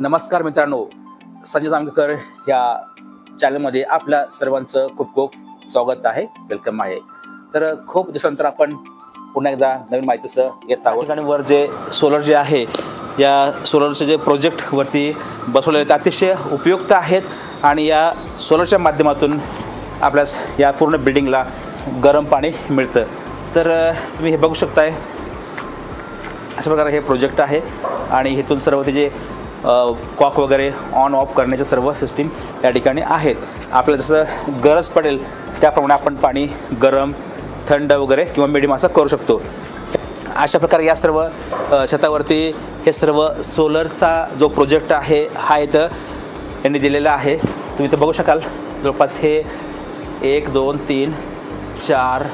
नमस्कार मित्रांनो, संजय जामखेडकर या चॅनलमध्ये आपल्या सर्वांचं खूप खूप स्वागत आहे, वेलकम आहे। तर खूप दिवसानंतर आपण पुन्हा एकदा नवीन माहितीसह येत आहोत। आणि वर जे सोलर जे आहे, या सोलरचे जे प्रोजेक्ट वरती बसवलेले ते अतिशय उपयुक्त आहेत आणि या सोलरच्या माध्यमातून आपल्यास या पूर्ण बिल्डिंगला गरम पाणी मिळतं। तर तुम्ही हे बघू शकताय, अशा प्रकारे हे प्रोजेक्ट आहे आणि इथून सर्व ते जे कॉक वगैरे ऑन ऑफ करण्याचे सर्व सिस्टीम या ठिकाणी आहेत। आपल्याला जसं गरज पडेल त्याप्रमाणे आपण पाणी गरम, थंड वगैरे किंवा मिडियम असं करू शकतो। अशा प्रकारे या सर्व छतावरती हे सर्व सोलरचा जो प्रोजेक्ट आहे हा इथं यांनी दिलेला आहे। तुम्ही इथं बघू शकाल, जवळपास हे 1 2 3 4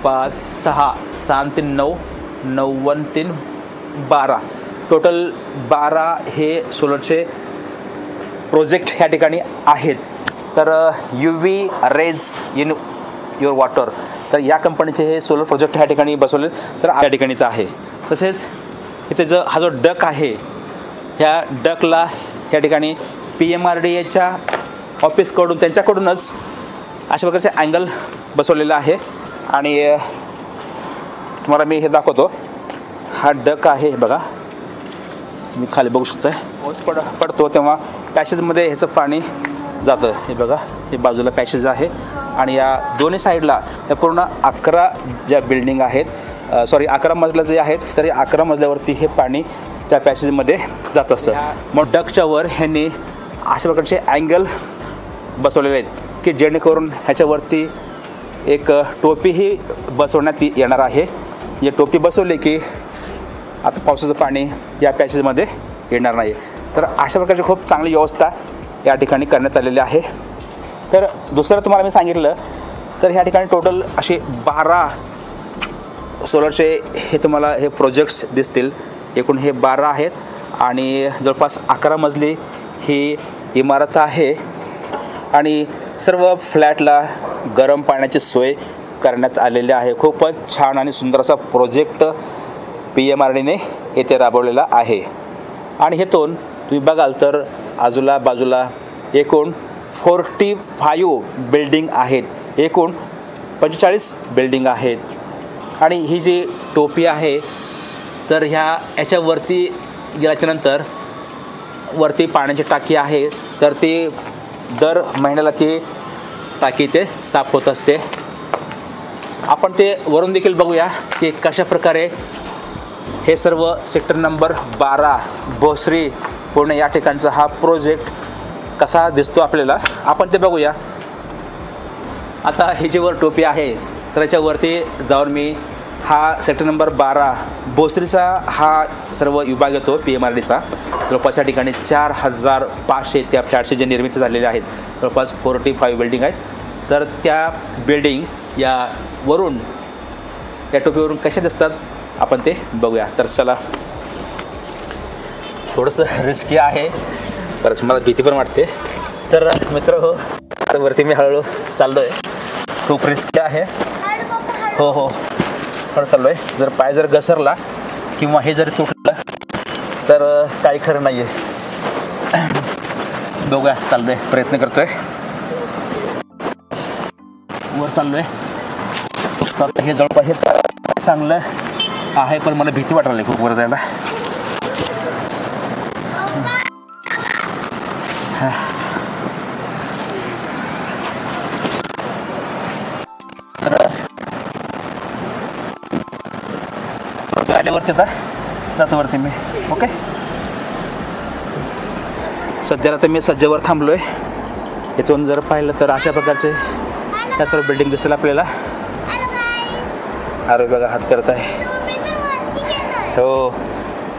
5 6 6 3 9 9 1 3 12 टोटल 12 हे सोलरचे प्रोजेक्ट ह्या ठिकाणी आहेत। तर UV rays in your water, तर या कंपनीचे हे सोलर प्रोजेक्ट ह्या ठिकाणी बसवले तर या ठिकाणी तर आहे। तसेच इथे हा जो डक आहे, ह्या डकला ह्या ठिकाणी PMRDAच्या ऑफिसकडून त्यांच्याकडूनच अशा प्रकारचे अँगल बसवलेला आहे। आणि तुम्हाला मी हे दाखवतो, हा डक आहे बघा, तुम्ही खाली बघू शकता। पाऊस पडतो तेव्हा पॅसेजमध्ये ह्याचं पाणी जातं। हे बघा, हे बाजूला पॅसेज आहे आणि या दोन्ही साईडला या पूर्ण 11 ज्या बिल्डिंग आहेत, 11 मजले जे आहेत, तर 11 मजल्यावरती हे पाणी त्या पॅसेजमध्ये जात असतं। मग डकच्या वर ह्यांनी अशा प्रकारचे अँगल बसवलेले आहेत की जेणेकरून ह्याच्यावरती एक टोपीही बसवण्यात येणार आहे। ही टोपी बसवली की आता पावसाचं पाणी या पॅसेजमध्ये येणार नाही। तर अशा प्रकारची खूप चांगली व्यवस्था या ठिकाणी करण्यात आलेली आहे। तर दुसरं तुम्हाला मी सांगितलं तर ह्या ठिकाणी टोटल असे 12 सोलरचे हे तुम्हाला हे प्रोजेक्ट्स दिसतील। एकूण हे 12 आहेत आणि जवळपास 11 मजली ही इमारत आहे आणि सर्व फ्लॅटला गरम पाण्याची सोय करण्यात आलेली आहे। खूपच छान आणि सुंदर असा प्रोजेक्ट PMRDAने येथे राबवलेला आहे। आणि हेतून तुम्ही बघाल तर बाजूला एकूण 45 बिल्डिंग आहेत, एकूण 45 बिल्डिंग आहेत। आणि ही जी टोपी आहे तर याच्यावरती गेल्याच्यानंतर वरती पाण्याची टाकी आहे, तर ती दर महिन्याला ती टाकी ते साफ होत असते। आपण ते वरून देखील बघूया की कशा प्रकारे हे सर्व सेक्टर नंबर 12 भोसरी पुणे या ठिकाणचा हा प्रोजेक्ट कसा दिसतो आपल्याला, आपण ते बघूया। आता ही जी वर टोपी आहे तर याच्यावरती जाऊन मी हा सेक्टर नंबर 12 भोसरीचा हा सर्व विभाग येतो PMRDAचा। जवळपास या ठिकाणी 4500 त्या फ्लॅटचे जे निर्मिती झालेले आहेत, जवळपास 45 बिल्डिंग आहेत। तर त्या बिल्डिंग या वरून या टोपीवरून कशा दिसतात आपण ते बघूया। तर चला, थोडंसं रिस्की आहे, बरंच मला भीती पण वाटते। तर मित्र हो, आता वरती मी हळूहळू चाललो आहे, खूप रिस्की आहे। हो हळू चाललो आहे, जर पाय जर घसरला किंवा हे जरी तुटलं तर काही खरं नाही आहे। बघूया, चाललो आहे, प्रयत्न करतो आहे, वर चाललो आहे। तर हे जवळपास हे चांगलं आहे, पण मला भीती वाटायला खूप वर जायला। आल्यावरती जातो वरती मी, ओके। सध्याला तर मी सज्जावर थांबलो आहे। इथून जर पाहिलं तर अशा प्रकारचे या सर्व बिल्डिंग दिसेल आपल्याला। अरे बघा, हात करत आहे, हो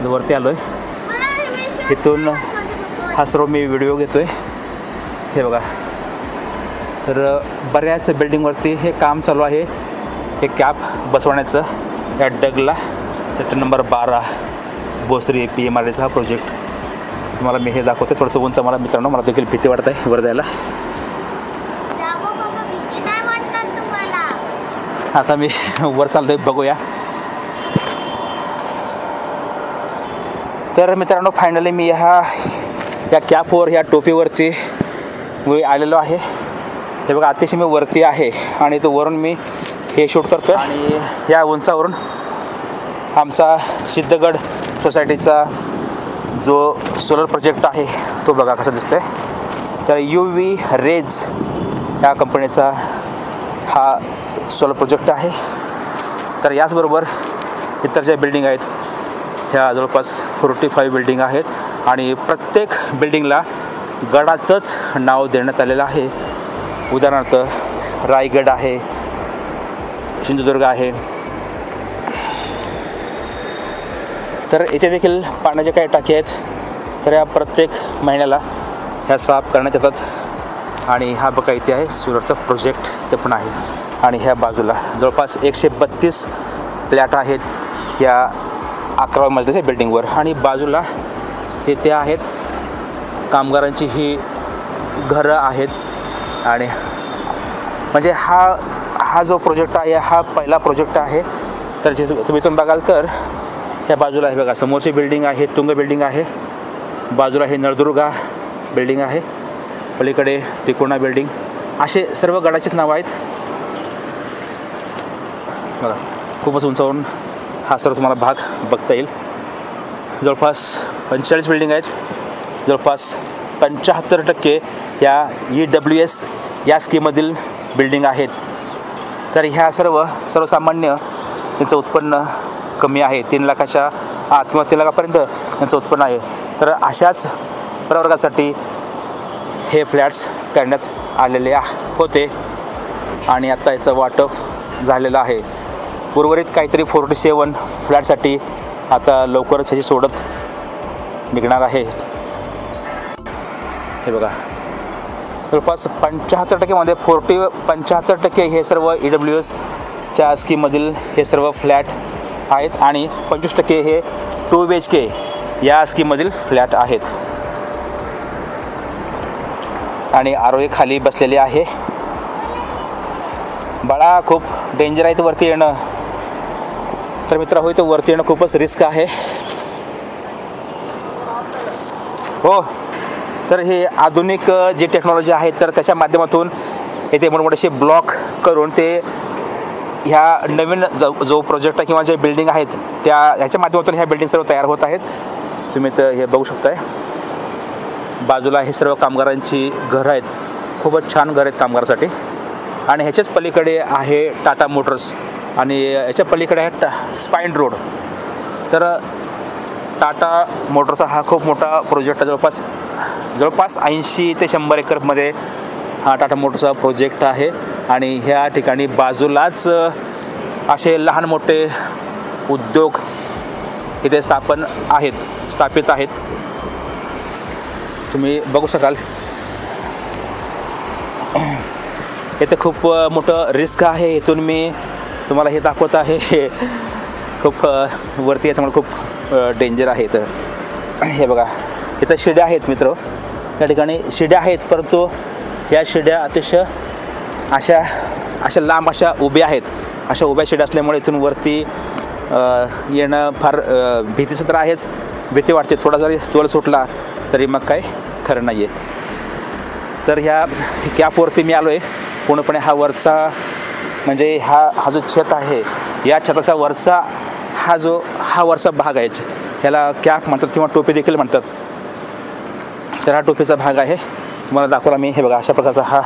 वरती आलो आहे। इथून हा सर्व मी व्हिडिओ घेतो आहे, हे बघा। तर बऱ्याच बिल्डिंगवरती हे काम चालू आहे, हे कॅप बसवण्याचं या डगला। सेक्टर नंबर 12 भोसरी PMRDAचा हा प्रोजेक्ट तुम्हाला मी हे दाखवते। थोडंसं उंच मला मित्रांनो, मला देखील भीती वाटत आहे वर जायला। आता मी वर चालतोय, बघूया। तर मित्रांनो फायनली मी ह्या या कॅपवर ह्या टोपीवरती मी आलेलो आहे. हे बघा अतिशय मी वरती आहे आणि तो वरून मी हे शूट करतो आणि या उंचावरून आमचा सिद्धगड सोसायटीचा जो सोलर प्रोजेक्ट आहे तो बघा कसा दिसतोय. तर UV रेज या कंपनीचा हा सोलर प्रोजेक्ट आहे. तर याचबरोबर इतर ज्या बिल्डिंग आहेत ह्या जवळपास 45 बिल्डिंग आहेत आणि प्रत्येक बिल्डिंगला गडाचंच नाव देण्यात आलेलं आहे. उदाहरणार्थ रायगड आहे, सिंधुदुर्ग आहे. तर इथे देखील पाण्याच्या काही टाकी आहेत. तर या प्रत्येक महिन्याला ह्या साफ करण्यात येतात आणि हा बघा इथे आहे सोलरचा प्रोजेक्ट इथे पण आहे. आणि ह्या बाजूला जवळपास 132 फ्लॅट आहेत या 11 मजल्याच्या बिल्डिंगवर आणि बाजूला इथे आहेत कामगारांची ही घरं आहेत. आणि म्हणजे हा जो प्रोजेक्ट आहे हा पहिला प्रोजेक्ट आहे. तर जे तुम्ही इथून बघाल तर या बाजूला आहे बघा समोरची बिल्डिंग आहे तुंग बिल्डिंग आहे, बाजूला हे नळदुर्गा बिल्डिंग आहे, पलीकडे त्रिकोणा बिल्डिंग, असे सर्व गडाचीच नावं आहेत. बघा खूपच उंचावरून हा सर्व तुम्हाला भाग बघता येईल. जवळपास 45 बिल्डिंग आहेत. जवळपास 75% या EWS या स्कीममधील बिल्डिंग आहेत. तर ह्या सर्वसामान्य यांचं उत्पन्न कमी आहे. 3 लाखाच्या आत किंवा 3 लाखापर्यंत यांचं उत्पन्न आहे. तर अशाच प्रवर्गासाठी हे फ्लॅट्स करण्यात आलेले होते आणि आता याचं वाटप झालेलं आहे. उर्वरित काहीतरी 47 फ्लॅटसाठी आता लवकरच ह्याची सोडत निघणार आहे. हे बघा जवळपास 75% 75% हे सर्व EWSच्या स्कीममधील हे सर्व फ्लॅट आहेत आणि 25% हे 2 BHK या स्कीममधील फ्लॅट आहेत. आणि आरोही खाली बसलेली आहे. बाळा खूप डेंजर आहे तो वरती येणं. तर मित्र होय तो वरती येणं खूपच रिस्क आहे. हो तर हे आधुनिक जी टेक्नॉलॉजी आहे तर त्याच्या माध्यमातून येथे मोठमोठे ब्लॉक करून ते ह्या नवीन जो प्रोजेक्ट किंवा जे बिल्डिंग आहेत ह्याच्या माध्यमातून ह्या बिल्डिंग सर्व तयार होत आहेत. तुम्ही तर हे बघू शकताय. बाजूला हे सर्व कामगारांची घरं आहेत. खूपच छान घर आहेत कामगारासाठी. आणि ह्याच्याच पलीकडे आहे टाटा मोटर्स आणि याच्या पलीकडे आहे स्पाईन रोड. तर टाटा मोटरचा हा खूप मोठा प्रोजेक्ट आहे. जवळपास 80 ते 100 एकरमध्ये हा टाटा मोटरचा प्रोजेक्ट आहे. आणि ह्या ठिकाणी बाजूलाच असे लहान मोठे उद्योग इथे स्थापित आहेत. तुम्ही बघू शकाल. इथे खूप मोठं रिस्क आहे. इथून मी तुम्हाला हे दाखवत आहे. खूप वरती याच्यामुळे खूप डेंजर आहे. तर हे बघा इथं शिड्या आहेत मित्र. या ठिकाणी शिड्या आहेत परंतु ह्या शिड्या अतिशय अशा लांब अशा उभ्या आहेत. अशा उभ्या शिड्या असल्यामुळे इथून वरती येणं फार भीतीचं तर आहेच. भीती वाटते. थोडा जरी तोल सुटला तरी मग काय खरं नाही आहे. तर ह्या कॅपवरती मी आलो आहे पूर्णपणे. हा वरचा म्हणजे हा जो छत आहे या छताचा वरचा हा वरचा भाग आहे. ह्याला कॅप म्हणतात किंवा टोपी देखील म्हणतात. तर हा टोपीचा भाग आहे. तुम्हाला दाखवला मी. हे बघा अशा प्रकारचा हा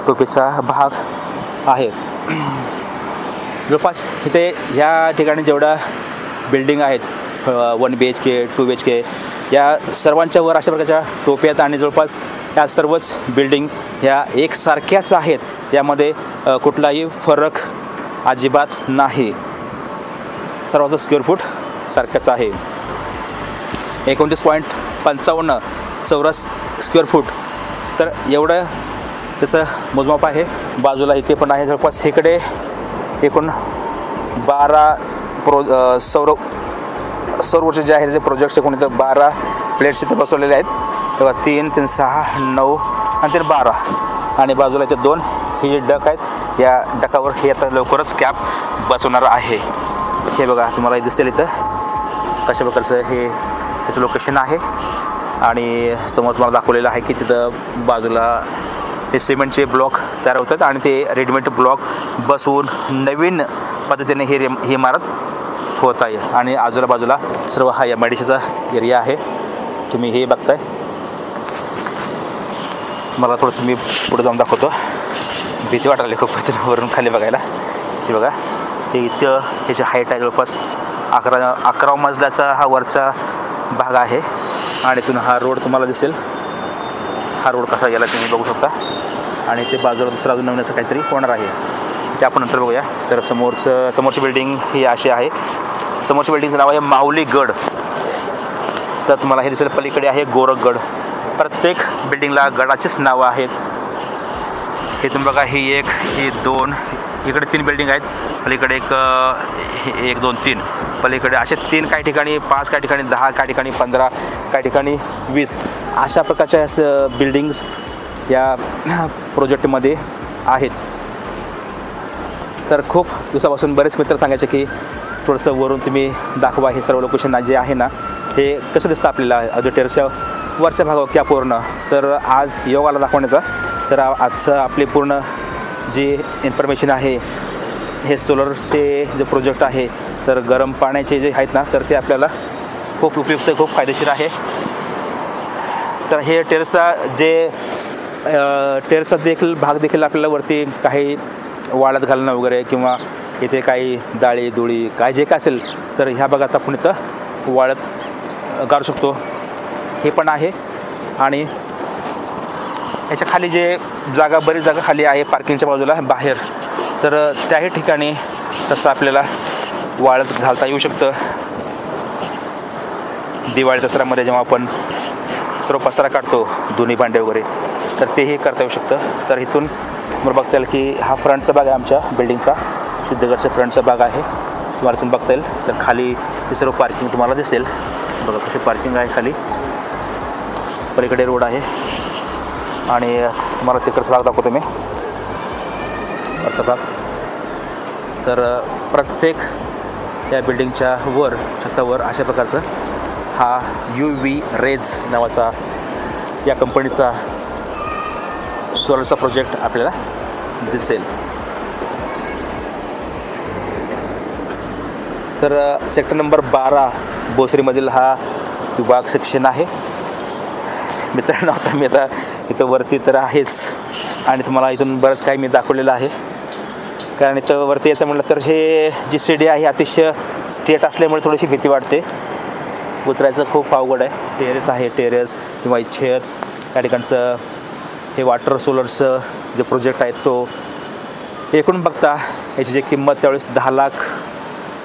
टोपीचा भाग आहे. जवळपास इथे ह्या ठिकाणी जेवढ्या बिल्डिंग आहेत 1 BHK 2 BHK या सर्वांच्या वर अशा प्रकारच्या टोप्या आहेत. आणि जवळपास या सर्वच बिल्डिंग ह्या एकसारख्याच आहेत. यामध्ये कुठलाही फरक अजिबात नाही. सर्वांचं स्क्वेअर फूट सारखंच आहे. 29.55 चौरस स्क्वेअर फूट. तर एवढं त्याचं मोजमाप आहे. बाजूला इथे पण आहे. जवळपास इकडे एकूण 12 सौर ऊर्जा जे आहे त्याचे प्रोजेक्ट्स एकूण इथं 12 प्लेट्स इथे बसवलेले आहेत. तेव्हा 3 3 6 9 आणि 3 12 आणि बाजूला इथे 2 ही जी डक आहेत. या डकावर हे आता लवकरच कॅप बसवणार आहे. हे बघा तुम्हाला दिसेल इथं कशा प्रकारचं हे त्याचं लोकेशन आहे. आणि समोर तुम्हाला दाखवलेलं आहे की तिथं बाजूला हे सिमेंटचे ब्लॉक तयार होतात आणि ते रेडीमेड ब्लॉक बसवून नवीन पद्धतीने ही इमारत होत आहे. आणि आजूबाजूला सर्व हा MIDCचा एरिया आहे. तुम्ही हे बघताय. मला थोडंसं मी पुढे जाऊन दाखवतो. भीती वाटायला खूप वरून खाली बघायला. हे बघा, हे इथं ह्याची हाईट आहे जवळपास 11 मजल्याचा हा वरचा भाग आहे. आणि इथून हा रोड तुम्हाला दिसेल. हा रोड कसा गेला तुम्ही बघू शकता. आणि ते बाजूला दुसरा अजून नवीन असं काहीतरी होणार आहे, ते आपण नंतर बघूया. तर समोरची बिल्डिंग ही अशी आहे. समोरच्या बिल्डिंगचं नाव आहे माहुली गड. तर तुम्हाला हे दिसेल पलीकडे आहे गोरखगड. प्रत्येक बिल्डिंगला गडाचीच नावं आहेत. हे तुम्ही बघा, ही 1, ही 2, इकडे 3 बिल्डिंग आहेत. पलीकडे 1 2 3, पलीकडे असे 3, काही ठिकाणी 5, काही ठिकाणी 10, काही ठिकाणी 15, काही ठिकाणी 20 अशा प्रकारच्या बिल्डिंग्स या प्रोजेक्टमध्ये आहेत. तर खूप दिवसापासून बरेच मित्र सांगायचे की थोडंसं वरून तुम्ही दाखवा हे सर्व लोकेशन जे आहे ना, हे कसं दिसतं आपल्याला अजून टेरेसच्या वरच्या भागावर क्या पूर्ण. तर आज योग आला दाखवण्याचा. तर आजचं आपली पूर्ण जी इन्फॉर्मेशन आहे, हे सोलरचे जे प्रोजेक्ट आहे, तर गरम पाण्याचे जे आहेत ना, तर ते आपल्याला खूप उपयुक्त, खूप फायदेशीर आहे. तर हे टेरेसचा देखील भाग देखील आपल्याला वरती काही वाळत घालणं वगैरे किंवा इथे काही डाळी दुळी काय जे काय असेल तर ह्या भागात आपण इथं वाळत घालू शकतो, हे पण आहे. आणि याच्या खाली जे बरीच जागा खाली आहे पार्किंगच्या बाजूला बाहेर, तर त्याही ठिकाणी तसं आपल्याला वाळत घालता येऊ शकतं. दिवाळी दसऱ्यामध्ये जेव्हा आपण सर्व पसारा काढतो दोन्ही भांडे वगैरे, तर तेही करता येऊ शकतं. तर इथून मला बघता येईल की हा फ्रंटचा भाग आहे आमच्या बिल्डिंगचा, सिद्धगडचा फ्रंटचा भाग आहे. तुम्हाला इथून बघता येईल. तर खाली हे सर्व पार्किंग तुम्हाला दिसेल. बघा कशी पार्किंग आहे खाली. पलीकडे रोड आहे. आणि तुम्हाला तिकडचा भाग दाखवतो मी, वरचा भाग. तर प्रत्येक या बिल्डिंगच्या छतावर अशा प्रकारचं हा UV रेज नावाचा या कंपनीचा सोलरचा प्रोजेक्ट आपल्याला दिसेल. तर सेक्टर नंबर 12 भोसरीमधील हा विभाग सेक्शन आहे. मित्रांनो, आता मी इथं वरती तर आहेच आणि तुम्हाला इथून बरंच काही मी दाखवलेलं आहे. कारण इथं वरती यायचं म्हटलं तर हे जी सीडी आहे अतिशय स्ट्रेट असल्यामुळे थोडीशी भीती वाटते. उतरायचं खूप अवघड आहे. टेरेस किंवा छत त्या ठिकाणचं हे वॉटर सोलरचं जे प्रोजेक्ट आहे तो एकूण बघता याची जी किंमत त्यावेळेस 10 लाख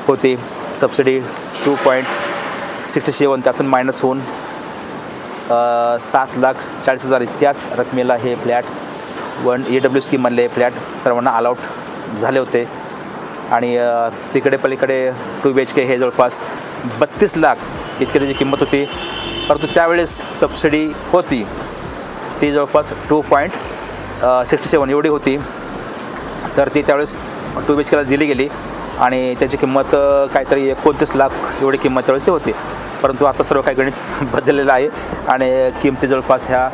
होती. सबसिडी 2.67, त्यातून मायनस होऊन 7,40,000 इतक्याच रकमेला हे फ्लॅट 1 EW स्कीममधले फ्लॅट सर्वांना अलॉट झाले होते. आणि तिकडे पलीकडे 2 BHK हे जवळपास 32 लाख इतकी त्याची किंमत होती. परंतु त्यावेळेस सबसिडी होती ती जवळपास 2.67 एवढी होती. तर ती त्यावेळेस 2 BHKला दिली गेली आणि त्याची किंमत काहीतरी 29 लाख एवढी किंमत त्यावेळेस ती होती. परंतु आता सर्व काही गणित बदललेलं आहे आणि किमती जवळपास ह्या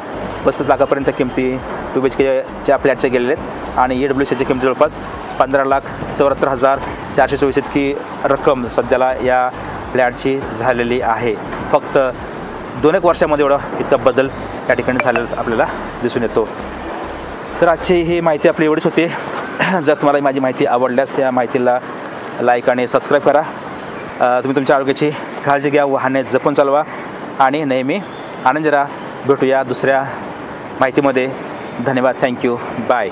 35 लाखापर्यंत किमती 2 BHKच्या फ्लॅटच्या गेलेल्या आहेत. आणि EWCच्या किमती जवळपास 15,74,424 इतकी रक्कम सध्याला या फ्लॅटची झालेली आहे. फक्त 2-1 वर्षामध्ये इतका बदल या ठिकाणी झालेला आपल्याला दिसून येतो. तर आजची ही माहिती आपली एवढीच होती. जर तुम्हाला माझी माहिती आवडल्यास या माहितीला लाईक आणि सबस्क्राईब करा. तुम्ही तुमच्या आरोग्याची काळजी घ्या, वाहने जपून चालवा आणि नेहमी आनंदी राहा. भेटूया दुसऱ्या माहितीमध्ये. धन्यवाद. थँक्यू. बाय.